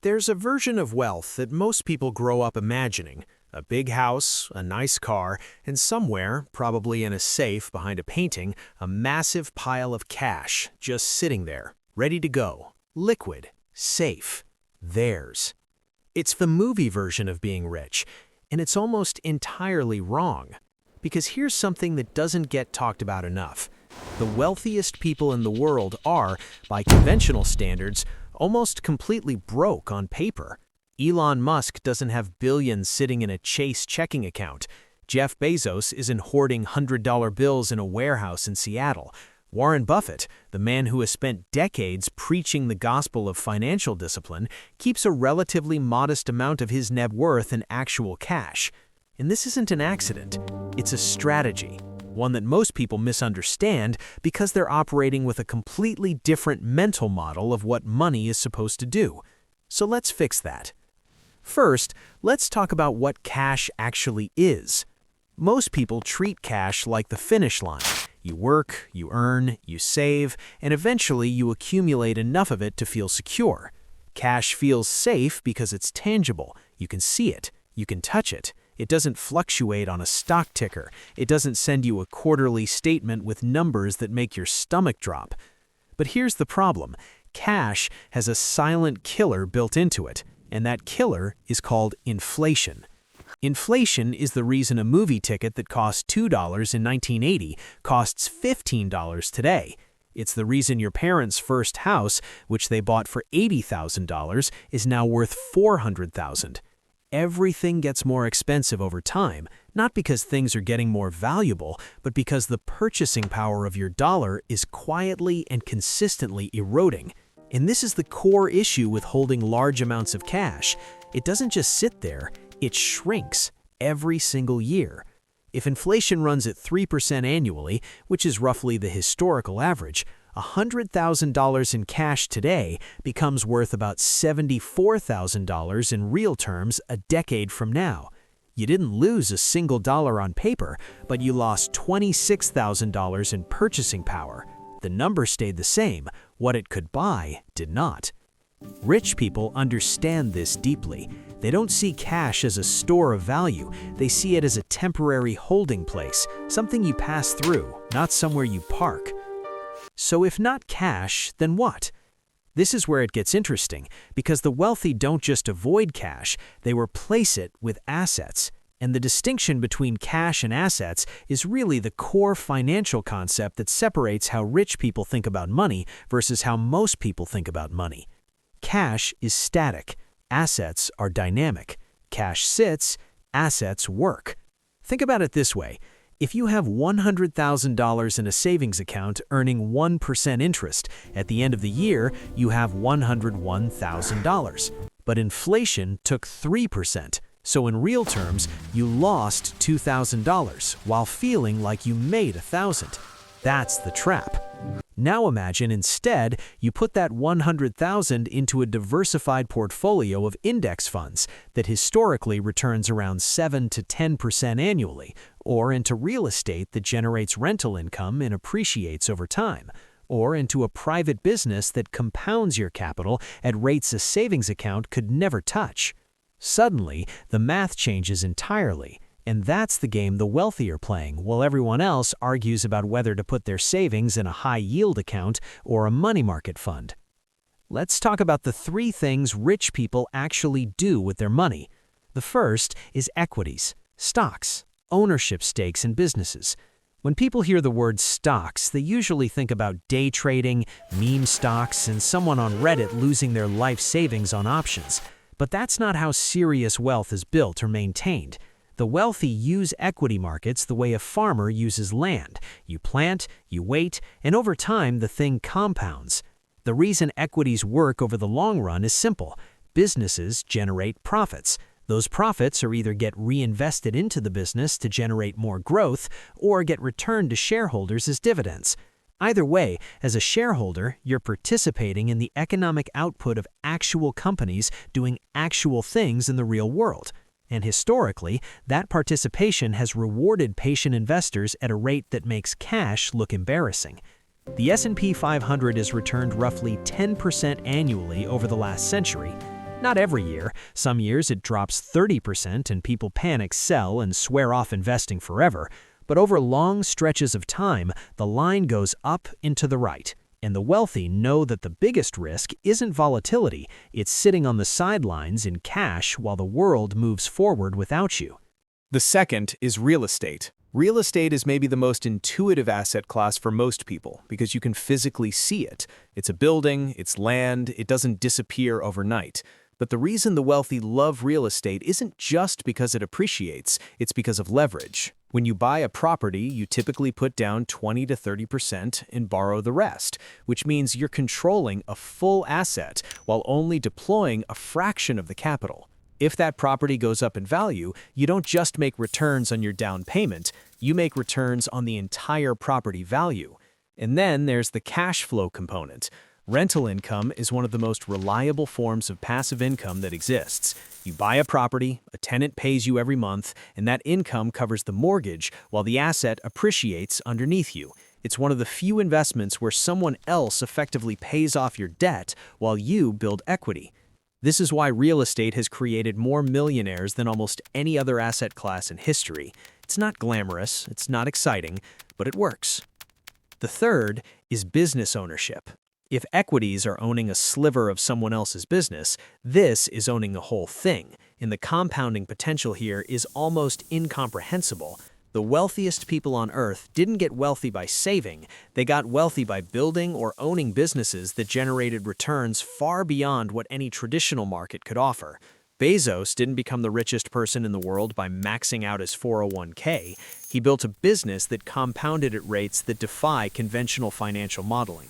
There's a version of wealth that most people grow up imagining. A big house, a nice car, and somewhere, probably in a safe behind a painting, a massive pile of cash just sitting there, ready to go, liquid, safe, theirs. It's the movie version of being rich, and it's almost entirely wrong. Because here's something that doesn't get talked about enough. The wealthiest people in the world are, by conventional standards, almost completely broke on paper. Elon Musk doesn't have billions sitting in a Chase checking account. Jeff Bezos isn't hoarding $100 bills in a warehouse in Seattle. Warren Buffett, the man who has spent decades preaching the gospel of financial discipline, keeps a relatively modest amount of his net worth in actual cash. And this isn't an accident. It's a strategy. One that most people misunderstand because they're operating with a completely different mental model of what money is supposed to do. So let's fix that. First, let's talk about what cash actually is. Most people treat cash like the finish line. You work, you earn, you save, and eventually you accumulate enough of it to feel secure. Cash feels safe because it's tangible. You can see it. You can touch it. It doesn't fluctuate on a stock ticker. It doesn't send you a quarterly statement with numbers that make your stomach drop. But here's the problem. Cash has a silent killer built into it, and that killer is called inflation. Inflation is the reason a movie ticket that cost $2 in 1980 costs $15 today. It's the reason your parents' first house, which they bought for $80,000, is now worth $400,000. Everything gets more expensive over time, not because things are getting more valuable, but because the purchasing power of your dollar is quietly and consistently eroding. And this is the core issue with holding large amounts of cash. It doesn't just sit there, it shrinks every single year. If inflation runs at 3% annually, which is roughly the historical average, $100,000 in cash today becomes worth about $74,000 in real terms a decade from now. You didn't lose a single dollar on paper, but you lost $26,000 in purchasing power. The number stayed the same. What it could buy did not. Rich people understand this deeply. They don't see cash as a store of value. They see it as a temporary holding place, something you pass through, not somewhere you park. So if not cash, then what? This is where it gets interesting, because the wealthy don't just avoid cash, they replace it with assets. And the distinction between cash and assets is really the core financial concept that separates how rich people think about money versus how most people think about money. Cash is static. Assets are dynamic. Cash sits, assets work. Think about it this way. If you have $100,000 in a savings account earning 1% interest, at the end of the year, you have $101,000. But inflation took 3%. So in real terms, you lost $2,000 while feeling like you made $1,000. That's the trap. Now imagine instead you put that $100,000 into a diversified portfolio of index funds that historically returns around 7 to 10% annually, or into real estate that generates rental income and appreciates over time, or into a private business that compounds your capital at rates a savings account could never touch. Suddenly, the math changes entirely. And that's the game the wealthy are playing, while everyone else argues about whether to put their savings in a high-yield account or a money market fund. Let's talk about the 3 things rich people actually do with their money. The first is equities, stocks, ownership stakes in businesses. When people hear the word stocks, they usually think about day trading, meme stocks, and someone on Reddit losing their life savings on options. But that's not how serious wealth is built or maintained. The wealthy use equity markets the way a farmer uses land. You plant, you wait, and over time the thing compounds. The reason equities work over the long run is simple. Businesses generate profits. Those profits are either get reinvested into the business to generate more growth or get returned to shareholders as dividends. Either way, as a shareholder, you're participating in the economic output of actual companies doing actual things in the real world. And historically, that participation has rewarded patient investors at a rate that makes cash look embarrassing. The S&P 500 has returned roughly 10% annually over the last century. Not every year. Some years it drops 30% and people panic, sell, and swear off investing forever. But over long stretches of time, the line goes up and to the right. And the wealthy know that the biggest risk isn't volatility, it's sitting on the sidelines in cash while the world moves forward without you. The second is real estate. Real estate is maybe the most intuitive asset class for most people because you can physically see it. It's a building, it's land, it doesn't disappear overnight. But the reason the wealthy love real estate isn't just because it appreciates, it's because of leverage. When you buy a property, you typically put down 20 to 30% and borrow the rest, which means you're controlling a full asset while only deploying a fraction of the capital. If that property goes up in value, you don't just make returns on your down payment, you make returns on the entire property value. And then there's the cash flow component. Rental income is one of the most reliable forms of passive income that exists. You buy a property, a tenant pays you every month, and that income covers the mortgage while the asset appreciates underneath you. It's one of the few investments where someone else effectively pays off your debt while you build equity. This is why real estate has created more millionaires than almost any other asset class in history. It's not glamorous, it's not exciting, but it works. The third is business ownership. If equities are owning a sliver of someone else's business, this is owning the whole thing, and the compounding potential here is almost incomprehensible. The wealthiest people on Earth didn't get wealthy by saving, they got wealthy by building or owning businesses that generated returns far beyond what any traditional market could offer. Bezos didn't become the richest person in the world by maxing out his 401k. He built a business that compounded at rates that defy conventional financial modeling.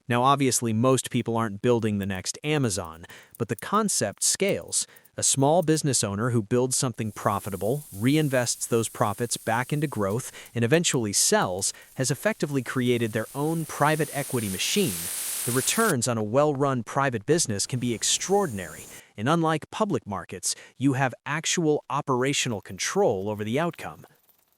Now, obviously, most people aren't building the next Amazon, but the concept scales. A small business owner who builds something profitable, reinvests those profits back into growth, and eventually sells, has effectively created their own private equity machine. The returns on a well-run private business can be extraordinary, and unlike public markets, you have actual operational control over the outcome.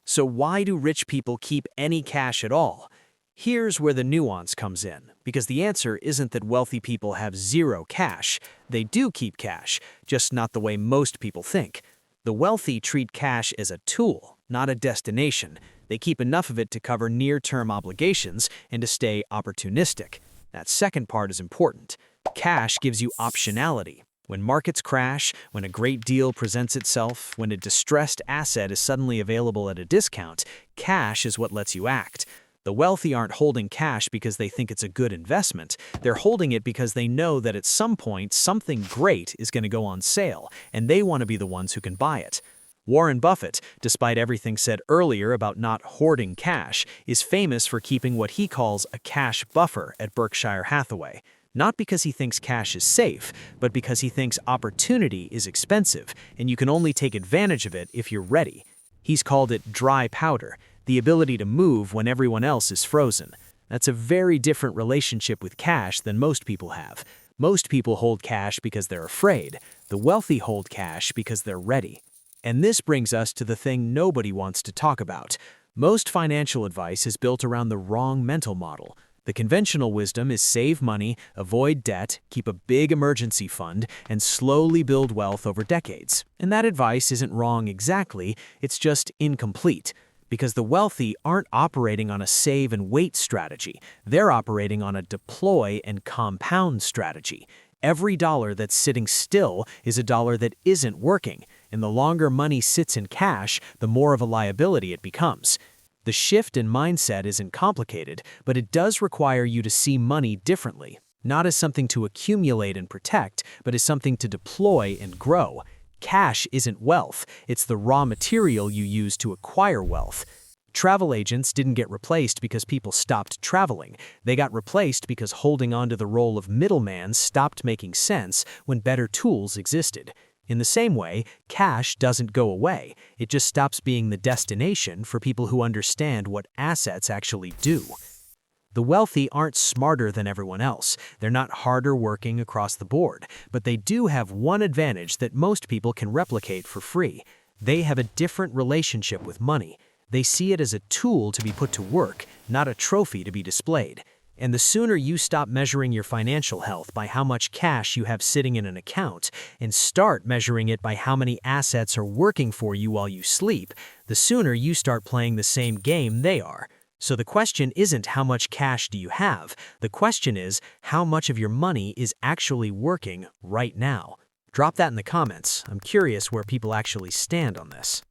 So why do rich people keep any cash at all? Here's where the nuance comes in, because the answer isn't that wealthy people have zero cash. They do keep cash, just not the way most people think. The wealthy treat cash as a tool, not a destination. They keep enough of it to cover near-term obligations and to stay opportunistic. That second part is important. Cash gives you optionality. When markets crash, when a great deal presents itself, when a distressed asset is suddenly available at a discount, cash is what lets you act. The wealthy aren't holding cash because they think it's a good investment. They're holding it because they know that at some point something great is going to go on sale, and they want to be the ones who can buy it. Warren Buffett, despite everything said earlier about not hoarding cash, is famous for keeping what he calls a cash buffer at Berkshire Hathaway. Not because he thinks cash is safe, but because he thinks opportunity is expensive, and you can only take advantage of it if you're ready. He's called it dry powder, the ability to move when everyone else is frozen. That's a very different relationship with cash than most people have. Most people hold cash because they're afraid. The wealthy hold cash because they're ready. And this brings us to the thing nobody wants to talk about. Most financial advice is built around the wrong mental model. The conventional wisdom is save money, avoid debt, keep a big emergency fund, and slowly build wealth over decades. And that advice isn't wrong exactly, it's just incomplete. Because the wealthy aren't operating on a save and wait strategy. They're operating on a deploy and compound strategy. Every dollar that's sitting still is a dollar that isn't working, and the longer money sits in cash, the more of a liability it becomes. The shift in mindset isn't complicated, but it does require you to see money differently, not as something to accumulate and protect, but as something to deploy and grow. Cash isn't wealth, it's the raw material you use to acquire wealth. Travel agents didn't get replaced because people stopped traveling. They got replaced because holding on to the role of middleman stopped making sense when better tools existed. In the same way, cash doesn't go away. It just stops being the destination for people who understand what assets actually do. The wealthy aren't smarter than everyone else. They're not harder working across the board, but they do have one advantage that most people can replicate for free. They have a different relationship with money. They see it as a tool to be put to work, not a trophy to be displayed. And the sooner you stop measuring your financial health by how much cash you have sitting in an account and start measuring it by how many assets are working for you while you sleep, the sooner you start playing the same game they are. So the question isn't how much cash do you have, the question is how much of your money is actually working right now. Drop that in the comments. I'm curious where people actually stand on this.